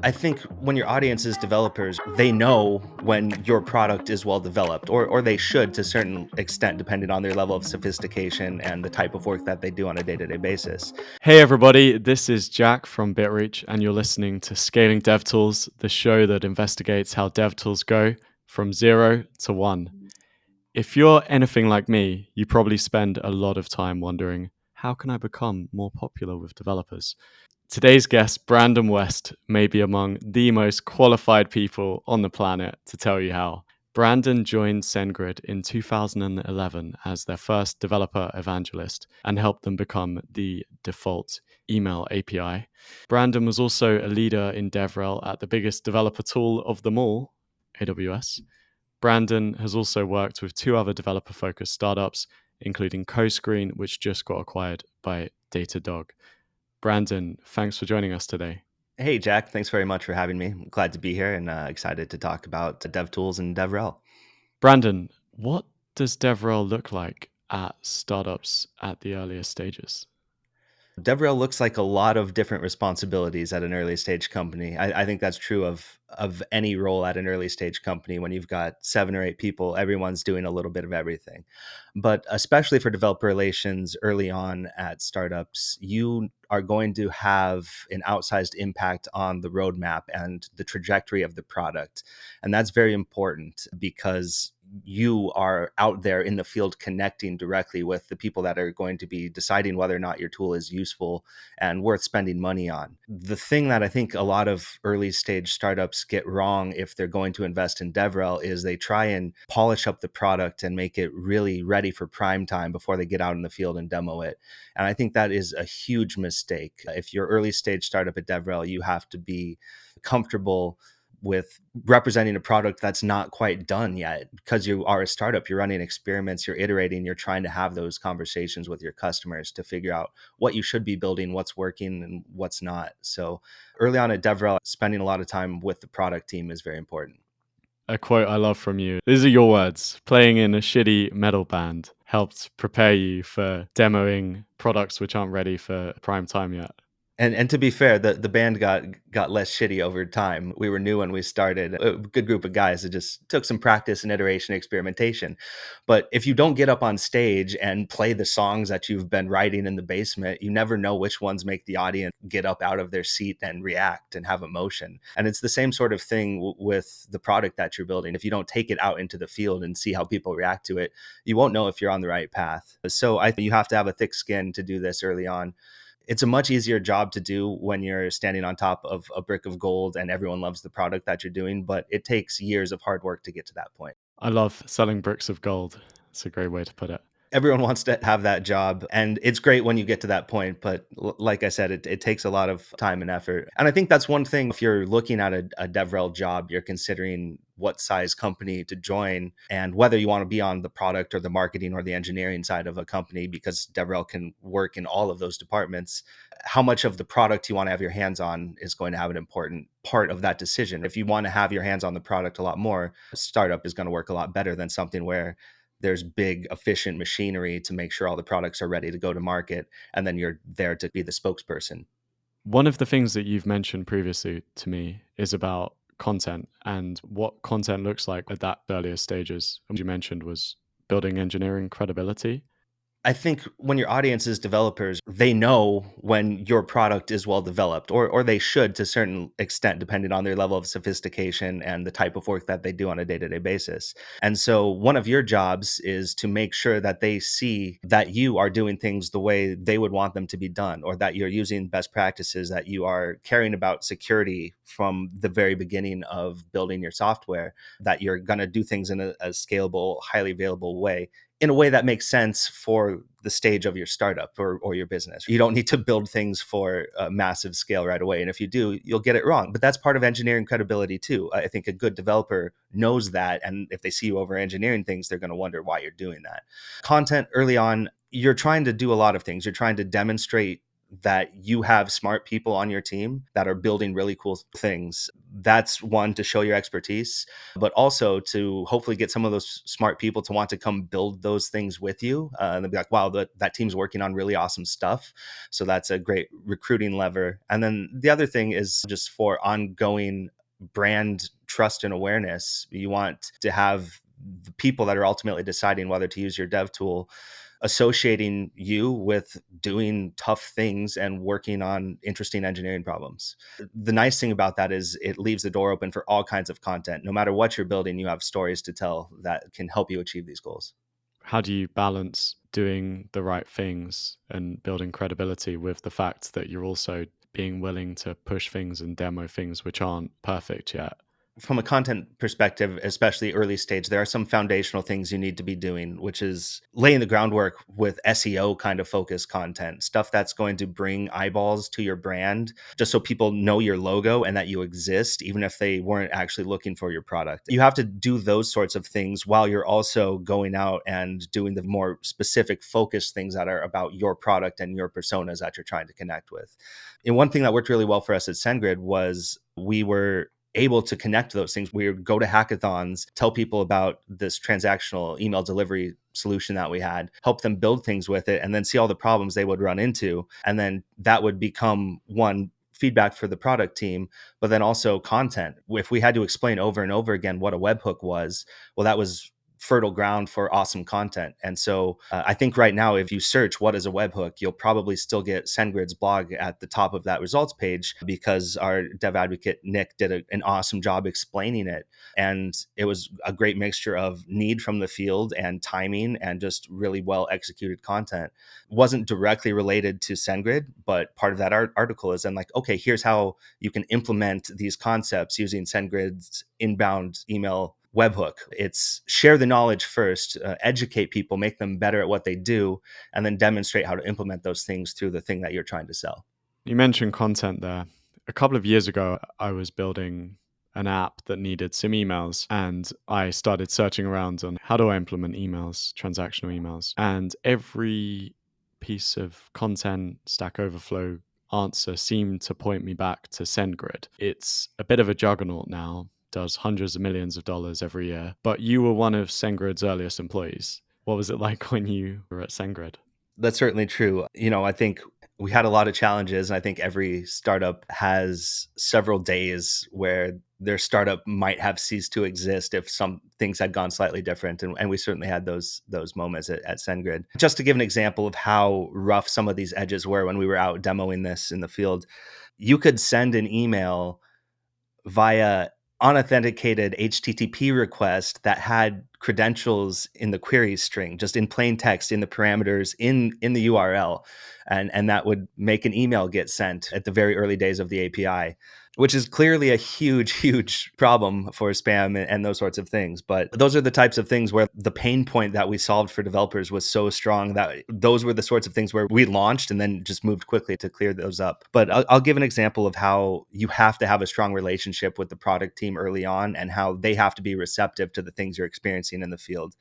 I think when your audience is developers, they know when your product is well developed, or they should to a certain extent, depending on their level of sophistication and the type of work that they do on a day-to-day basis. Hey everybody, this is Jack from BitReach, and you're listening to Scaling DevTools, the show that investigates how DevTools go from 0 to 1. If you're anything like me, you probably spend a lot of time wondering, how can I become more popular with developers? Today's guest, Brandon West, may be among the most qualified people on the planet to tell you how. Brandon joined SendGrid in 2011 as their first developer evangelist and helped them become the default email API. Brandon was also a leader in DevRel at the biggest developer tool of them all, AWS. Brandon has also worked with two other developer-focused startups, including CoScreen, which just got acquired by Datadog. Brandon, thanks for joining us today. Hey, Jack, thanks very much for having me. I'm glad to be here and excited to talk about DevTools and DevRel. Brandon, what does DevRel look like at startups at the earliest stages? DevRel looks like a lot of different responsibilities at an early stage company. I think that's true of any role at an early stage company. When you've got 7 or 8 people, everyone's doing a little bit of everything. But especially for developer relations early on at startups, you are going to have an outsized impact on the roadmap and the trajectory of the product. And that's very important because you are out there in the field connecting directly with the people that are going to be deciding whether or not your tool is useful and worth spending money on. The thing that I think a lot of early stage startups get wrong if they're going to invest in DevRel is they try and polish up the product and make it really ready for prime time before they get out in the field and demo it. And I think that is a huge mistake. If you're early stage startup at DevRel, you have to be comfortable with representing a product that's not quite done yet because you are a startup. You're running experiments, you're iterating, you're trying to have those conversations with your customers to figure out what you should be building, what's working and what's not. So early on at DevRel, spending a lot of time with the product team is very important. A quote I love from you. These are your words. Playing in a shitty metal band helped prepare you for demoing products which aren't ready for prime time yet. And to be fair, the band got less shitty over time. We were new when we started. A good group of guys. It just took some practice and iteration, experimentation. But if you don't get up on stage and play the songs that you've been writing in the basement, you never know which ones make the audience get up out of their seat and react and have emotion. And it's the same sort of thing with the product that you're building. If you don't take it out into the field and see how people react to it, you won't know if you're on the right path. So I think you have to have a thick skin to do this early on. It's a much easier job to do when you're standing on top of a brick of gold and everyone loves the product that you're doing, but it takes years of hard work to get to that point. I love selling bricks of gold. It's a great way to put it. Everyone wants to have that job, and it's great when you get to that point, but like I said, it takes a lot of time and effort. And I think that's one thing. If you're looking at a DevRel job, you're considering what size company to join and whether you want to be on the product or the marketing or the engineering side of a company, because DevRel can work in all of those departments. How much of the product you want to have your hands on is going to have an important part of that decision. If you want to have your hands on the product a lot more, a startup is going to work a lot better than something where there's big efficient machinery to make sure all the products are ready to go to market, and then you're there to be the spokesperson. One of the things that you've mentioned previously to me is about content and what content looks like at that earlier stages. What you mentioned was building engineering credibility. I think when your audience is developers, they know when your product is well developed, or they should to a certain extent, depending on their level of sophistication and the type of work that they do on a day-to-day basis. And so one of your jobs is to make sure that they see that you are doing things the way they would want them to be done, or that you're using best practices, that you are caring about security from the very beginning of building your software, that you're going to do things in a scalable, highly available way, in a way that makes sense for the stage of your startup or your business. You don't need to build things for a massive scale right away. And if you do, you'll get it wrong. But that's part of engineering credibility too. I think a good developer knows that. And if they see you over engineering things, they're going to wonder why you're doing that. Content early on, you're trying to do a lot of things. You're trying to demonstrate that you have smart people on your team that are building really cool things. That's one, to show your expertise, but also to hopefully get some of those smart people to want to come build those things with you. And they'll be like, wow, that team's working on really awesome stuff. So that's a great recruiting lever. And then the other thing is just for ongoing brand trust and awareness. You want to have the people that are ultimately deciding whether to use your dev tool associating you with doing tough things and working on interesting engineering problems. The nice thing about that is it leaves the door open for all kinds of content. No matter what you're building, you have stories to tell that can help you achieve these goals. How do you balance doing the right things and building credibility with the fact that you're also being willing to push things and demo things which aren't perfect yet? From a content perspective, especially early stage, there are some foundational things you need to be doing, which is laying the groundwork with SEO kind of focused content, stuff that's going to bring eyeballs to your brand, just so people know your logo and that you exist, even if they weren't actually looking for your product. You have to do those sorts of things while you're also going out and doing the more specific focused things that are about your product and your personas that you're trying to connect with. And one thing that worked really well for us at SendGrid was we were able to connect those things. We would go to hackathons, tell people about this transactional email delivery solution that we had, help them build things with it, and then see all the problems they would run into. And then that would become one, feedback for the product team, but then also content. If we had to explain over and over again what a webhook was, well, that was fertile ground for awesome content. And so I think right now, if you search what is a webhook, you'll probably still get SendGrid's blog at the top of that results page, because our dev advocate, Nick, did an awesome job explaining it. And it was a great mixture of need from the field and timing and just really well executed content. It wasn't directly related to SendGrid, but part of that article is then like, okay, here's how you can implement these concepts using SendGrid's inbound email webhook. It's share the knowledge first, educate people, make them better at what they do, and then demonstrate how to implement those things through the thing that you're trying to sell. You mentioned content there. A couple of years ago, I was building an app that needed some emails, and I started searching around on how do I implement emails, transactional emails. And every piece of content, Stack Overflow answer seemed to point me back to SendGrid. It's a bit of a juggernaut now, does hundreds of millions of dollars every year. But you were one of SendGrid's earliest employees. What was it like when you were at SendGrid? That's certainly true. I think we had a lot of challenges, and I think every startup has several days where their startup might have ceased to exist if some things had gone slightly different. And we certainly had those moments at SendGrid. Just to give an example of how rough some of these edges were when we were out demoing this in the field, you could send an email via unauthenticated HTTP request that had credentials in the query string, just in plain text in the parameters in the URL, and that would make an email get sent at the very early days of the API, which is clearly a huge problem for spam and those sorts of things. But those are the types of things where the pain point that we solved for developers was so strong that those were the sorts of things where we launched and then just moved quickly to clear those up. But I'll give an example of how you have to have a strong relationship with the product team early on, and how they have to be receptive to the things you're experiencing in the field.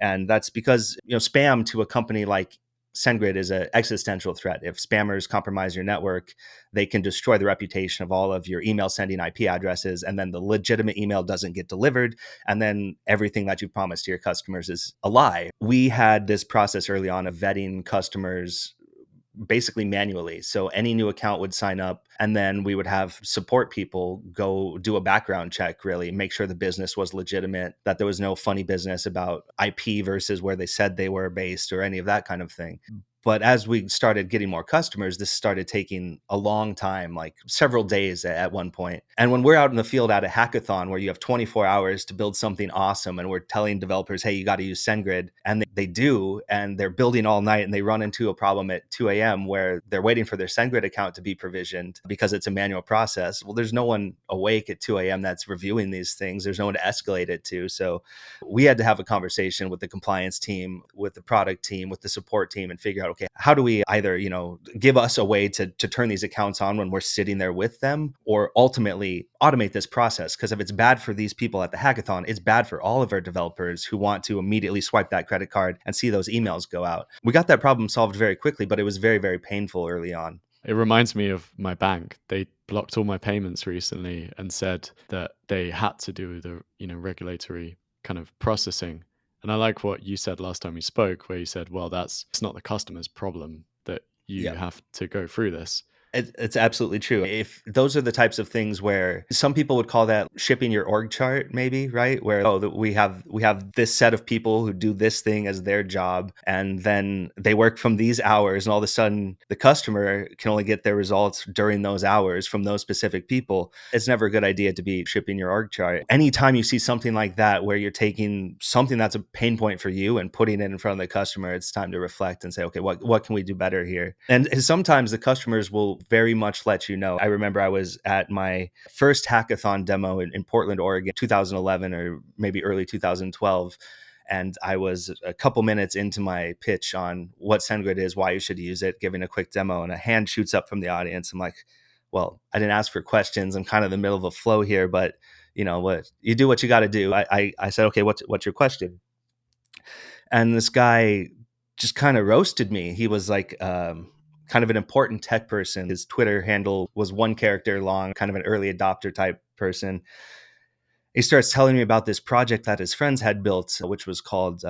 And that's because, spam to a company like SendGrid is an existential threat. If spammers compromise your network, they can destroy the reputation of all of your email sending IP addresses, and then the legitimate email doesn't get delivered, and then everything that you promised to your customers is a lie. We had this process early on of vetting customers basically manually. So any new account would sign up, and then we would have support people go do a background check, really make sure the business was legitimate, that there was no funny business about IP versus where they said they were based or any of that kind of thing. But as we started getting more customers, this started taking a long time, like several days at one point. And when we're out in the field at a hackathon where you have 24 hours to build something awesome, and we're telling developers, hey, you got to use SendGrid, and they do, and they're building all night, and they run into a problem at 2 a.m. where they're waiting for their SendGrid account to be provisioned because it's a manual process. Well, there's no one awake at 2 a.m. that's reviewing these things. There's no one to escalate it to. So we had to have a conversation with the compliance team, with the product team, with the support team, and figure out, okay, how do we either, give us a way to turn these accounts on when we're sitting there with them, or ultimately automate this process? Because if it's bad for these people at the hackathon, it's bad for all of our developers who want to immediately swipe that credit card and see those emails go out. We got that problem solved very quickly, but it was very, very painful early on. It reminds me of my bank. They blocked all my payments recently and said that they had to do the, regulatory kind of processing. And I like what you said last time we spoke, where you said, well, that's it's not the customer's problem that you Yeah. have to go through this. It's absolutely true. If those are the types of things where some people would call that shipping your org chart, maybe, right? Where we have this set of people who do this thing as their job, and then they work from these hours, and all of a sudden the customer can only get their results during those hours from those specific people. It's never a good idea to be shipping your org chart. Anytime you see something like that, where you're taking something that's a pain point for you and putting it in front of the customer, it's time to reflect and say, okay, what can we do better here? And sometimes the customers will very much let you know. I remember I was at my first hackathon demo in Portland, Oregon, 2011 or maybe early 2012. And I was a couple minutes into my pitch on what SendGrid is, why you should use it, giving a quick demo, and a hand shoots up from the audience. I'm like, well, I didn't ask for questions. I'm kind of in the middle of a flow here, but what you do, what you got to do. I said, okay, what's your question? And this guy just kind of roasted me. He was like, kind of an important tech person. His Twitter handle was one character long, kind of an early adopter type person. He starts telling me about this project that his friends had built, which was called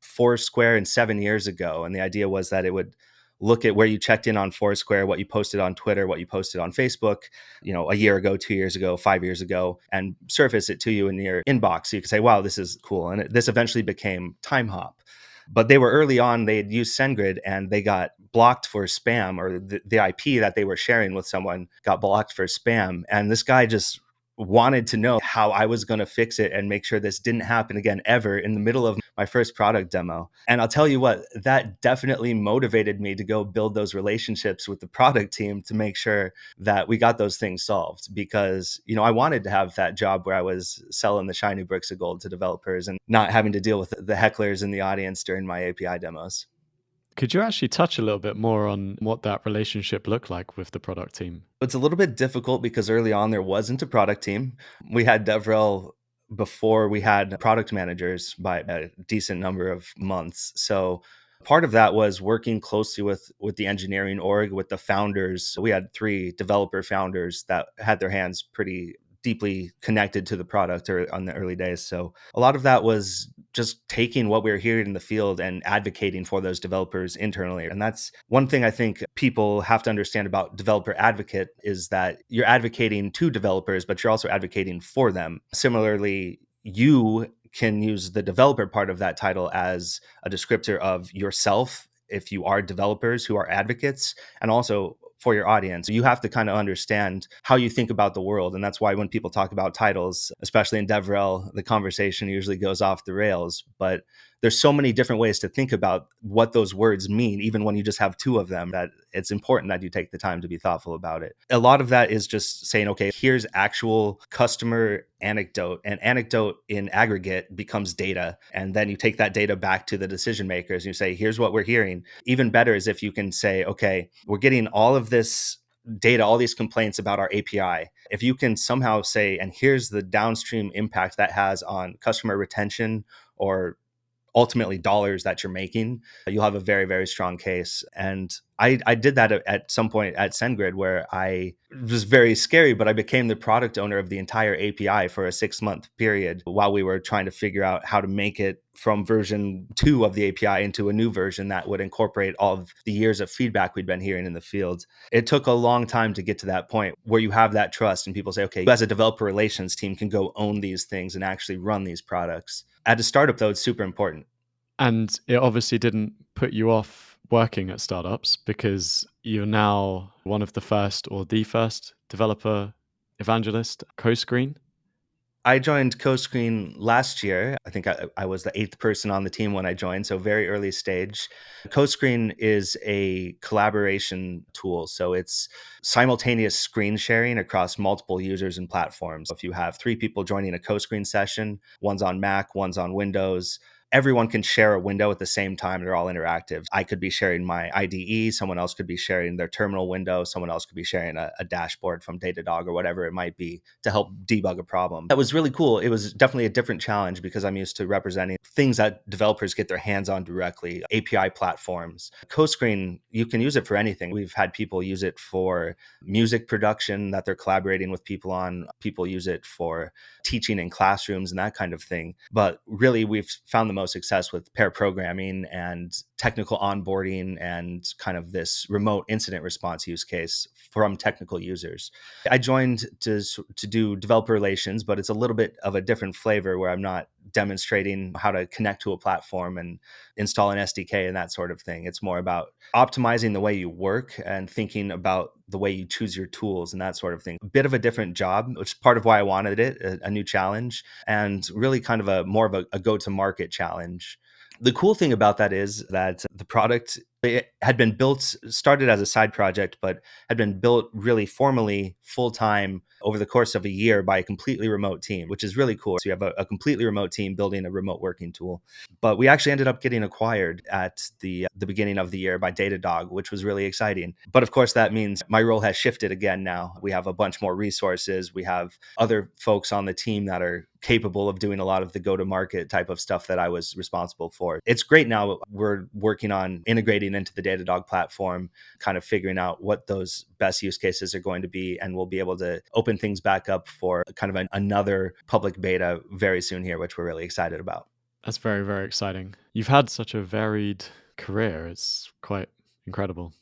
Foursquare, and 7 years ago. And the idea was that it would look at where you checked in on Foursquare, what you posted on Twitter, what you posted on Facebook, a year ago, 2 years ago, 5 years ago, and surface it to you in your inbox. So you could say, wow, this is cool. And this eventually became Time Hop. But they were early on, they had used SendGrid and they got blocked for spam, or the IP that they were sharing with someone got blocked for spam. And this guy just wanted to know how I was going to fix it and make sure this didn't happen again ever in the middle of my first product demo. And I'll tell you what, that definitely motivated me to go build those relationships with the product team to make sure that we got those things solved, because I wanted to have that job where I was selling the shiny bricks of gold to developers and not having to deal with the hecklers in the audience during my API demos. Could you actually touch a little bit more on what that relationship looked like with the product team? It's a little bit difficult because early on there wasn't a product team. We had DevRel before we had product managers by a decent number of months. So part of that was working closely with the engineering org, with the founders. We had 3 developer founders that had their hands pretty deeply connected to the product or on the early days. So a lot of that was just taking what we were hearing in the field and advocating for those developers internally. And that's one thing I think people have to understand about developer advocate, is that you're advocating to developers, but you're also advocating for them. Similarly, you can use the developer part of that title as a descriptor of yourself if you are developers who are advocates, and also for your audience. You have to kind of understand how you think about the world. And that's why when people talk about titles, especially in DevRel, the conversation usually goes off the rails. But there's so many different ways to think about what those words mean, even when you just have 2 of them, that it's important that you take the time to be thoughtful about it. A lot of that is just saying, okay, here's actual customer anecdote, and anecdote in aggregate becomes data. And then you take that data back to the decision makers and you say, here's what we're hearing. Even better is if you can say, okay, we're getting all of this data, all these complaints about our API. If you can somehow say, and here's the downstream impact that has on customer retention, or ultimately dollars that you're making, you'll have a very, very strong case. And I did that at some point at SendGrid, where it was very scary, but I became the product owner of the entire API for a 6-month period while we were trying to figure out how to make it from version 2 of the API into a new version that would incorporate all of the years of feedback we'd been hearing in the field. It took a long time to get to that point where you have that trust and people say, okay, you as a developer relations team can go own these things and actually run these products. At a startup, though, it's super important. And it obviously didn't put you off working at startups, because you're now one of the first, or the first, developer evangelist, CoScreen. I joined CoScreen last year. I think I was the 8th person on the team when I joined, so very early stage. CoScreen is a collaboration tool. So it's simultaneous screen sharing across multiple users and platforms. If you have 3 people joining a CoScreen session, one's on Mac, one's on Windows, everyone can share a window at the same time. They're all interactive. I could be sharing my IDE, someone else could be sharing their terminal window, someone else could be sharing a dashboard from Datadog or whatever it might be to help debug a problem. That was really cool. It was definitely a different challenge because I'm used to representing things that developers get their hands on directly, API platforms. CoScreen, you can use it for anything. We've had people use it for music production that they're collaborating with people on. People use it for teaching in classrooms and that kind of thing. But really, we've found the most success with pair programming and technical onboarding and kind of this remote incident response use case from technical users. I joined to do developer relations, but it's a little bit of a different flavor where I'm not demonstrating how to connect to a platform and install an SDK and that sort of thing. It's more about optimizing the way you work and thinking about the way you choose your tools and that sort of thing. A bit of a different job, which is part of why I wanted it, a new challenge, and really kind of a more of a go-to-market challenge. The cool thing about that is that the product, it had been built, started as a side project, but had been built really formally full-time over the course of a year by a completely remote team, which is really cool. So you have a completely remote team building a remote working tool. But we actually ended up getting acquired at the beginning of the year by Datadog, which was really exciting. But of course, that means my role has shifted again now. We have a bunch more resources. We have other folks on the team that are capable of doing a lot of the go-to-market type of stuff that I was responsible for. It's great now. We're working on integrating into the Datadog platform, kind of figuring out what those best use cases are going to be, and we'll be able to open things back up for kind of another public beta very soon here, which we're really excited about. That's very, very exciting. You've had such a varied career. It's quite incredible.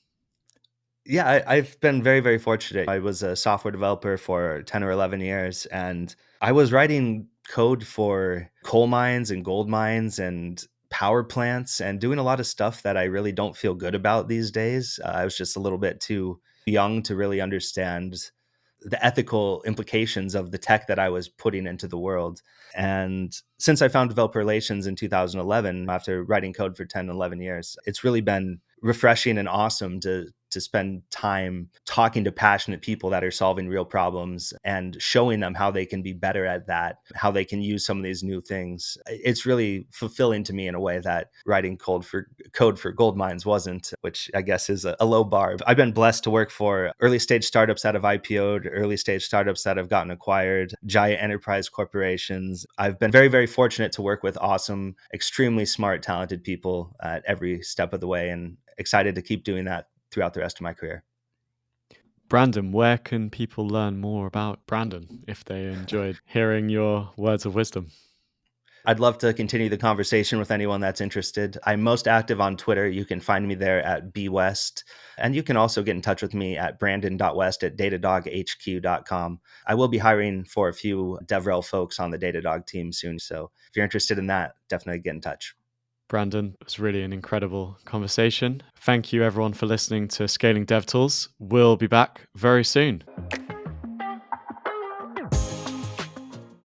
Yeah, I've been very, very fortunate. I was a software developer for 10 or 11 years, and I was writing code for coal mines and gold mines and power plants and doing a lot of stuff that I really don't feel good about these days. I was just a little bit too young to really understand the ethical implications of the tech that I was putting into the world. And since I found developer relations in 2011, after writing code for 10, 11 years, it's really been refreshing and awesome to spend time talking to passionate people that are solving real problems and showing them how they can be better at that, how they can use some of these new things. It's really fulfilling to me in a way that writing code for gold mines wasn't, which I guess is a low bar. I've been blessed to work for early stage startups that have IPO'd, early stage startups that have gotten acquired, giant enterprise corporations. I've been very, very fortunate to work with awesome, extremely smart, talented people at every step of the way, and excited to keep doing that throughout the rest of my career. Brandon, where can people learn more about Brandon if they enjoyed hearing your words of wisdom? I'd love to continue the conversation with anyone that's interested. I'm most active on Twitter. You can find me there at bwest. And you can also get in touch with me at brandon.west@datadoghq.com. I will be hiring for a few DevRel folks on the Datadog team soon. So if you're interested in that, definitely get in touch. Brandon, it was really an incredible conversation. Thank you, everyone, for listening to Scaling DevTools. We'll be back very soon.